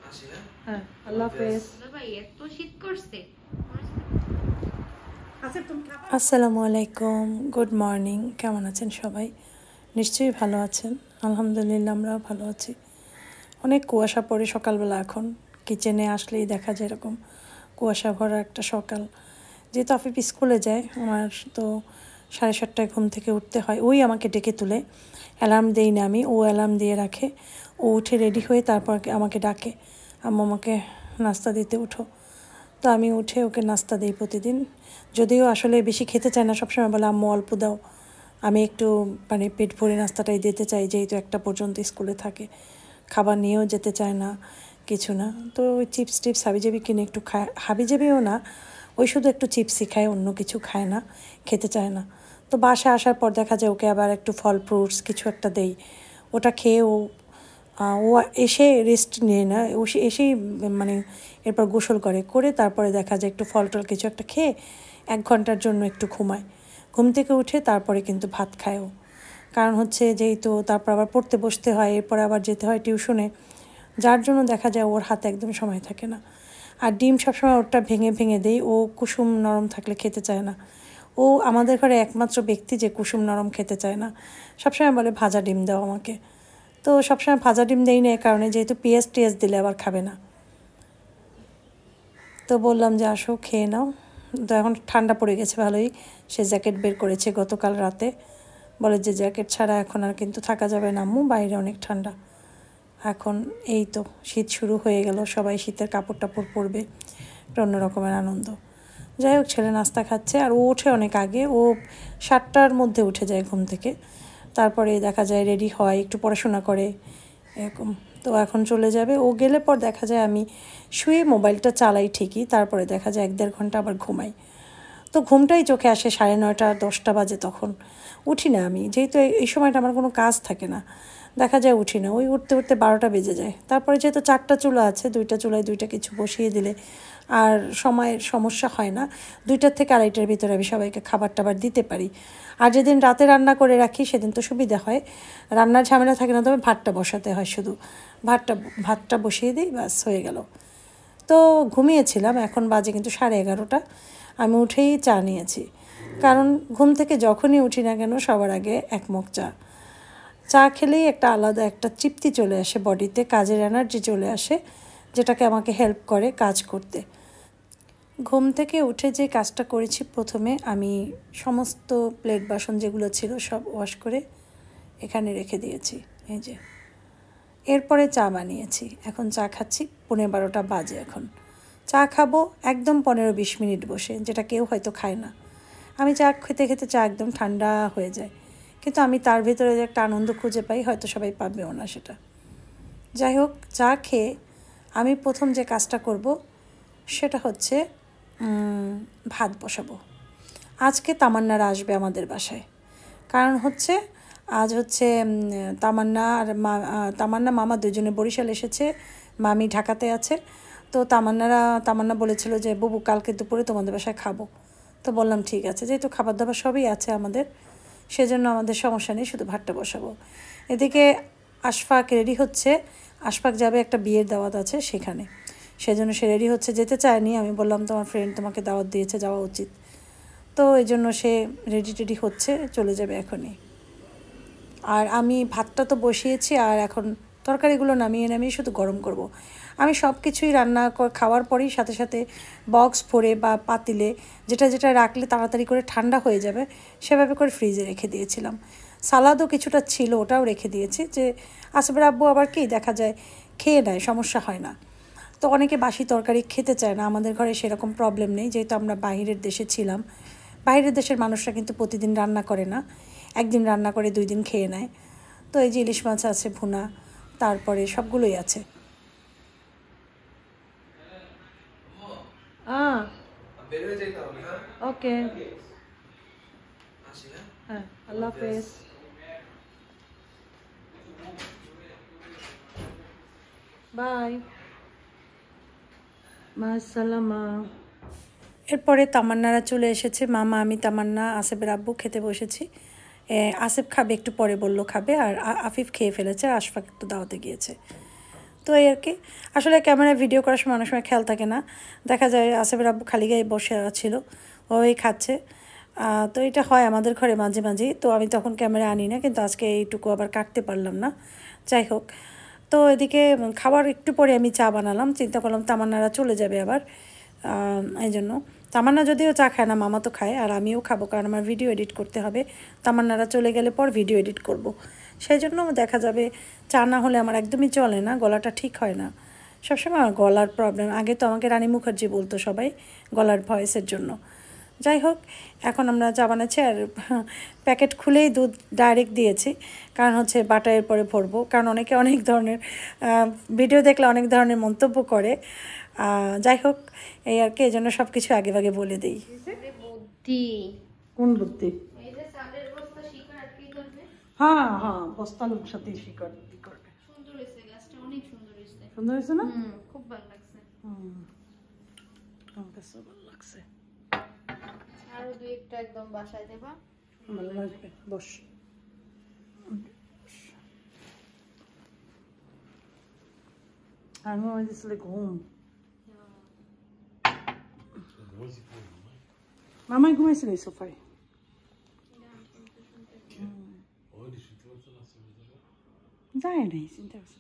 হ্যাঁ, আল্লাহ হাফেজ। আসসালামু আলাইকুম, গুড মর্নিং। কেমন আছেন সবাই? নিশ্চয়ই ভালো আছেন। আলহামদুলিল্লাহ আমরাও ভালো আছি। অনেক কুয়াশা পড়ে সকালবেলা, এখন কিচেনে আসলেই দেখা যায় এরকম কুয়াশা ভরা একটা সকাল। যেহেতু আফিফ স্কুলে যায়, আমার তো 7:30টায় ঘুম থেকে উঠতে হয়। ওই আমাকে ডেকে তুলে, অ্যালার্ম দেই না আমি, ও অ্যালার্ম দিয়ে রাখে। ও উঠে রেডি হয়ে তারপর আমাকে ডাকে, আম্মু আমাকে নাস্তা দিতে উঠো। তো আমি উঠে ওকে নাস্তা দিই প্রতিদিন। যদিও আসলে বেশি খেতে চায় না, সবসময় বলে আম্মু অল্প দাও। আমি একটু মানে পেট ভরে নাস্তাটাই দিতে চাই, যেহেতু 1টা পর্যন্ত স্কুলে থাকে। খাবার নিয়েও যেতে চায় না, কিছু না। তো ওই চিপস টিপস হাবিজাবি কিনে একটু খায়, হাবিজাবিও না, ওই শুধু একটু চিপসই খায়, অন্য কিছু খায় না, খেতে চায় না। তো বাসায় আসার পর দেখা যায় ওকে আবার একটু ফল ফ্রুটস কিছু একটা দেই। ওটা খেয়ে ও এসে রেস্ট নিয়ে না, ও এসেই মানে এরপর গোসল করে তারপরে দেখা যায় একটু ফল টল কিছু একটা খেয়ে 1 ঘন্টার জন্য একটু ঘুমায়। ঘুম থেকে উঠে তারপরে কিন্তু ভাত খায় ও। কারণ হচ্ছে যেহেতু তারপর আবার পড়তে বসতে হয়, এরপরে আবার যেতে হয় টিউশনে, যার জন্য দেখা যায় ওর হাতে একদম সময় থাকে না। আর ডিম সবসময় ওরটা ভেঙে ভেঙে দেই, ও কুসুম নরম থাকলে খেতে চায় না। ও আমাদের ঘরে একমাত্র ব্যক্তি যে কুসুম নরম খেতে চায় না, সবসময় বলে ভাজা ডিম দাও আমাকে। তো সবসময় ভাজা ডিম দেই না, এই কারণে যেহেতু পেঁয়াজ টিয়াজ দিলে আবার খাবে না। তো বললাম যে আসো খেয়ে নাও। তো এখন ঠান্ডা পড়ে গেছে ভালোই, সে জ্যাকেট বের করেছে গতকাল রাতে। বলে যে জ্যাকেট ছাড়া এখন আর কিন্তু থাকা যাবে না আম্মু, বাইরে অনেক ঠান্ডা। এখন এই তো শীত শুরু হয়ে গেল, সবাই শীতের কাপড় টাপড় পরবে, একটা অন্য রকমের আনন্দ। যাই হোক, ছেলে নাস্তা খাচ্ছে আর ও ওঠে অনেক আগে, ও 7টার মধ্যে উঠে যায় ঘুম থেকে। তারপরে দেখা যায় রেডি হয়, একটু পড়াশোনা করে, এরকম। তো এখন চলে যাবে, ও গেলে পর দেখা যায় আমি শুয়ে মোবাইলটা চালাই ঠিকই, তারপরে দেখা যায় 1-1.5 ঘন্টা আবার ঘুমাই। তো ঘুমটাই চোখে আসে 9:30 10টা বাজে, তখন উঠি না আমি, যেহেতু এই সময়টা আমার কোনো কাজ থাকে না, দেখা যায় উঠি না। ওই উঠতে উঠতে 12টা বেজে যায়। তারপরে যেহেতু 4টা চুলা আছে, 2টা চুলায় 2টা কিছু বসিয়ে দিলে আর সময়ের সমস্যা হয় না। 2টার থেকে 2:30টার ভিতরে আমি সবাইকে খাবার টাবার দিতে পারি। আর যেদিন রাতে রান্না করে রাখি সেদিন তো সুবিধা হয়, রান্নার ঝামেলা থাকে না, তবে ভাতটা বসাতে হয় শুধু। ভাতটা বসিয়ে দিই, ব্যাস হয়ে গেল। তো ঘুমিয়েছিলাম, এখন বাজে কিন্তু 11:30। আমি উঠেই চা নিয়েছি, কারণ ঘুম থেকে যখনই উঠি না কেন সবার আগে 1 মগ চা। চা খেলেই একটা আলাদা একটা তৃপ্তি চলে আসে বডিতে, কাজের এনার্জি চলে আসে, যেটাকে আমাকে হেল্প করে কাজ করতে। ঘুম থেকে উঠে যে কাজটা করেছি, প্রথমে আমি সমস্ত প্লেট বাসন যেগুলো ছিল সব ওয়াশ করে এখানে রেখে দিয়েছি, এই যে। এরপরে চা বানিয়েছি, এখন চা খাচ্ছি, 11:15 বাজে এখন। চা খাবো একদম 15-20 মিনিট বসে, যেটা কেউ হয়তো খায় না। আমি চা খেতে খেতে চা একদম ঠান্ডা হয়ে যায়, কিন্তু আমি তার ভিতরে যে একটা আনন্দ খুঁজে পাই, হয়তো সবাই পাবেও না সেটা। যাই হোক, চা খেয়ে আমি প্রথম যে কাজটা করব সেটা হচ্ছে ভাত বসাবো। আজকে তামান্নারা আসবে আমাদের বাসায়, কারণ হচ্ছে আজ হচ্ছে তামান্না মামা দুজনে বরিশাল এসেছে, মামি ঢাকাতে আছে। তো তামান্না বলেছিল যে বুবু কালকে দুপুরে তোমাদের বাসায় খাবো। তো বললাম ঠিক আছে, যেহেতু খাবার দাবার সবই আছে আমাদের, সেজন্য আমাদের সমস্যা নেই, শুধু ভাতটা বসাবো। এদিকে আশফাক রেডি হচ্ছে, আশফাক যাবে একটা বিয়ের দাওয়াত আছে সেখানে, সেজন্য সে রেডি হচ্ছে। যেতে চায়নি, আমি বললাম তোমার ফ্রেন্ড তোমাকে দাওয়াত দিয়েছে, যাওয়া উচিত। তো এই জন্য সে রেডি হচ্ছে, চলে যাবে এখনই। আর আমি ভাতটা তো বসিয়েছি, আর এখন তরকারিগুলো নামিয়ে শুধু গরম করব। আমি সব কিছুই খাওয়ার পরেই সাথে সাথে বক্স ভরে বা পাতিলে যেটা রাখলে তাড়াতাড়ি করে ঠান্ডা হয়ে যাবে, সেভাবে করে ফ্রিজে রেখে দিয়েছিলাম। সালাদও কিছুটা ছিল, ওটাও রেখে দিয়েছি, যে আসবের আব্বু আবার কি দেখা যায় খেয়ে নেয়, সমস্যা হয় না। তো অনেকে বাসি তরকারি খেতে চায় না, আমাদের ঘরে সেরকম প্রবলেম নেই, যেহেতু আমরা বাইরের দেশে ছিলাম। বাইরের দেশের মানুষরা কিন্তু প্রতিদিন রান্না করে না, একদিন রান্না করে 2 দিন খেয়ে নেয়। তো এই যে ইলিশ মাছ আছে ভুনা, তারপরে সবগুলোই আছে। ওকে, হ্যাঁ, আল্লাহ হাফেজ। বাই, মাসালামা। এরপরে তামান্নারা চলে এসেছে, মামা, আমি, তামান্না, আসিফের আব্বু খেতে বসেছি। আসিফ খাবে একটু পরে, বললো খাবে, আর আফিফ খেয়ে ফেলেছে, আর আশফাক একটু দাওয়াতে গিয়েছে। তো তো এই আর কি আসলে ক্যামেরায় ভিডিও করার সময় অনেক সময় খেয়াল থাকে না, দেখা যায় আসিফের আব্বু খালি গায়ে বসে ছিল, ওই খাচ্ছে। তো এটা হয় আমাদের ঘরে মাঝে মাঝেই, তো আমি তখন ক্যামেরা আনি না, কিন্তু আজকে এইটুকু আবার কাটতে পারলাম না। যাই হোক, তো এদিকে খাবার একটু পরে আমি চা বানালাম, চিন্তা করলাম তামান্নারা চলে যাবে আবার, এই জন্য। তামান্না যদিও চা খায় না, মামা তো খায়, আর আমিও খাবো, কারণ আমার ভিডিও এডিট করতে হবে। তামান্নারা চলে গেলে পর ভিডিও এডিট করব। সেই জন্য দেখা যাবে চা না হলে আমার একদমই চলে না, গলাটা ঠিক হয় না, সবসময় আমার গলার প্রবলেম। আগে তো আমাকে রানী মুখার্জি বলতো সবাই গলার ভয়েসের জন্য। যাই হোক, এখন আমরা চা বানাচ্ছি, আর প্যাকেট খুলেই দুধ ডাইরেক্ট দিয়েছি, কারণ হচ্ছে বাটাইয়ের পরে ভরবো, কারণ অনেকে অনেক ধরনের ভিডিও দেখলে অনেক ধরনের মন্তব্য করে। যাই হোক, এই আর কি, এই জন্য সব কিছু আগে ভাগে বলে দিই। কোন বুদ্ধি? হ্যাঁ হ্যাঁ, বস্তার সাথে শিকড় করবে। সুন্দর হয়েছে, গাছটা অনেক সুন্দর হয়েছে। সুন্দর হয়েছে না? খুব ভালো লাগছে। আমার কাছে ভালো লাগছে। আরো দুই একটা একদম বাসায় দেবা, ভালো লাগবে। বস, আমি দিয়েছিল ঘুম, মামাই ঘুমাইছিল এই সোফায়। যায় নাই, চিন্তা করছে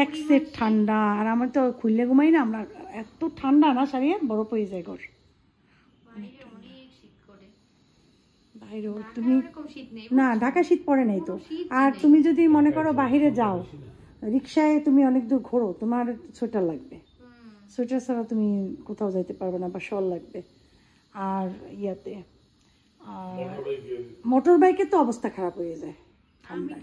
এক সেট ঠান্ডা, আর আমার তো খুললে ঘুমাই না, আমরা এত ঠান্ডা না, সারিয়ে বরফ হয়ে যায় ঘর। বাইরেও তুমি না, ঢাকা শীত পড়ে নাই তো। আর তুমি যদি মনে করো বাহিরে যাও, রিক্সায় তুমি অনেক দূর ঘোরো, তোমার সোয়েটার লাগবে, সোয়েটার ছাড়া তুমি কোথাও যাইতে পারবে না, বা শল লাগবে। আর ইয়াতে মোটর বাইকের তো অবস্থা খারাপ হয়ে যায় ঠান্ডায়।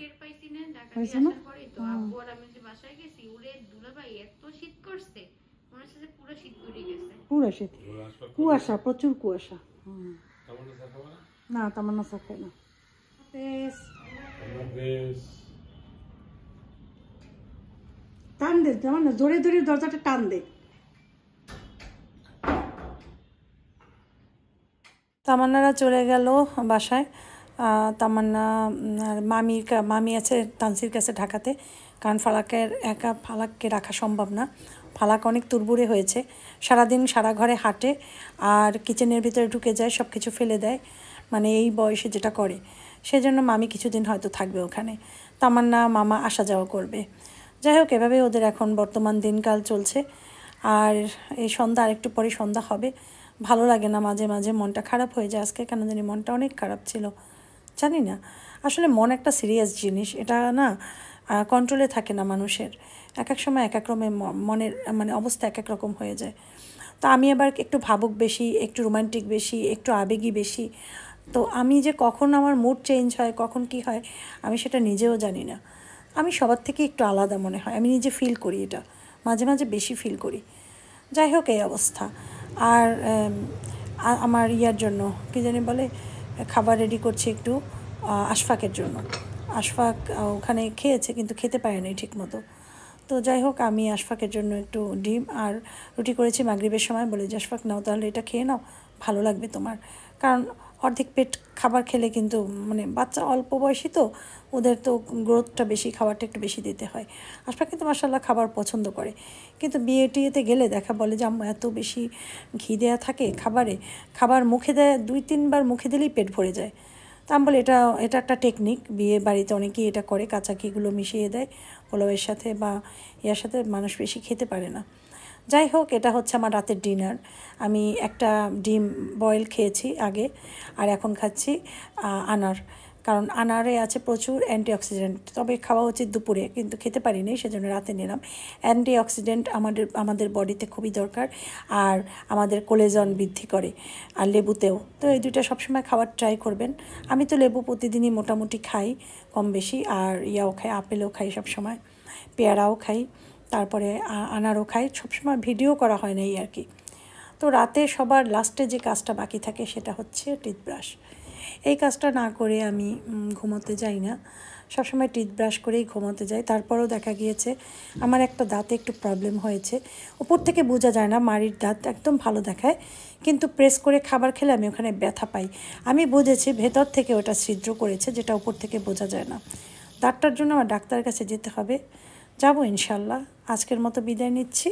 পুরো শীত, কুয়াশা, প্রচুর কুয়াশা। না, তামান্না চা খায় না। টান দে, তামান্না জোরে জোরে দরজাটা টান দে। তামান্নারা চলে গেল বাসায়। তামান্না আর মামি আছে তানসির কাছে ঢাকাতে, কারণ ফালাককে রাখা সম্ভব না। ফালাক অনেক তুরবুরে হয়েছে, সারাদিন সারা ঘরে হাঁটে, আর কিচেনের ভিতরে ঢুকে যায়, সব কিছু ফেলে দেয়, মানে এই বয়সে যেটা করে। সেজন্য মামি কিছুদিন হয়তো থাকবে ওখানে, তামান্না মামা আসা যাওয়া করবে। যাই হোক, এভাবে ওদের এখন বর্তমান দিনকাল চলছে। আর এই সন্ধ্যা, আরেকটু পরে সন্ধ্যা হবে। ভালো লাগে না, মাঝে মাঝে মনটা খারাপ হয়ে যায়। আজকে কেন জানি মনটা অনেক খারাপ ছিল, জানি না। আসলে মন একটা সিরিয়াস জিনিস, এটা না কন্ট্রোলে থাকে না মানুষের। এক এক সময় এক এক রকমের মনের মানে অবস্থা এক এক রকম হয়ে যায়। তো আমি আবার একটু ভাবুক বেশি, একটু রোমান্টিক বেশি, একটু আবেগী বেশি। তো আমি যে কখন আমার মুড চেঞ্জ হয়, কখন কি হয়, আমি সেটা নিজেও জানি না। আমি সবার থেকে একটু আলাদা মনে হয়, আমি নিজে ফিল করি এটা, মাঝে মাঝে বেশি ফিল করি। যাই হোক, এই অবস্থা। আর আমার ইয়ার জন্য কী জানি বলে, খাবার রেডি করছি একটু আশফাকের জন্য। আশফাক ওখানে খেয়েছে, কিন্তু খেতে পারেনি ঠিক মতো। তো যাই হোক, আমি আশফাকের জন্য একটু ডিম আর রুটি করেছি মাগরিবের সময়, বলে যে আশফাক নাও তাহলে এটা খেয়ে নাও, ভালো লাগবে তোমার। কারণ অর্ধেক পেট খাবার খেলে কিন্তু, মানে বাচ্চা অল্প বয়সী তো, ওদের তো গ্রোথটা বেশি, খাবারটা একটু বেশি দিতে হয়। আশফাক কিন্তু মাশাআল্লাহ খাবার পছন্দ করে, কিন্তু বিয়ে টিয়েতে গেলে দেখা বলে যে আম্মা এত বেশি ঘি দেওয়া থাকে খাবারে, খাবার মুখে দেয় 2-3 বার মুখে দিলেই পেট ভরে যায়। তা আমি বলি এটা একটা টেকনিক, বিয়ে বাড়িতে অনেকেই এটা করে, কাঁচা ঘিগুলো মিশিয়ে দেয় পোলাওয়ের সাথে বা ইয়ার সাথে, মানুষ বেশি খেতে পারে না। যাই হোক, এটা হচ্ছে আমার রাতের ডিনার। আমি একটা ডিম বয়েল খেয়েছি আগে, আর এখন খাচ্ছি আনার, কারণ আনারে আছে প্রচুর অ্যান্টিঅক্সিডেন্ট। তবে খাওয়া উচিত দুপুরে, কিন্তু খেতে পারিনি, সেজন্য রাতে নিলাম। অ্যান্টিঅক্সিডেন্ট আমাদের বডিতে খুবই দরকার, আর আমাদের কোলেজন বৃদ্ধি করে, আর লেবুতেও। তো এই দুইটা সবসময় খাওয়ার ট্রাই করবেন। আমি তো লেবু প্রতিদিনই মোটামুটি খাই, কম বেশি, আর ইয়াও খাই, আপেলও খাই সবসময়, পেয়ারাও খাই, তারপরে আনারও খাই। সবসময় ভিডিও করা হয় না, এই আর কি। তো রাতে সবার লাস্টে যে কাজটা বাকি থাকে সেটা হচ্ছে টুথব্রাশ। এই কাজটা না করে আমি ঘুমোতে যাই না, সবসময় টুথব্রাশ করেই ঘুমোতে যাই। তারপরেও দেখা গিয়েছে আমার একটা দাঁতে একটু প্রবলেম হয়েছে, উপর থেকে বোঝা যায় না, মাড়ির দাঁত একদম ভালো দেখায়, কিন্তু প্রেস করে খাবার খেলে আমি ওখানে ব্যথা পাই। আমি বুঝেছি ভেতর থেকে ওটা ছিদ্র করেছে, যেটা উপর থেকে বোঝা যায় না। তারটার জন্য আমার ডাক্তারের কাছে যেতে হবে, যাবো ইনশাল্লাহ। আজকের মতো বিদায় নিচ্ছি।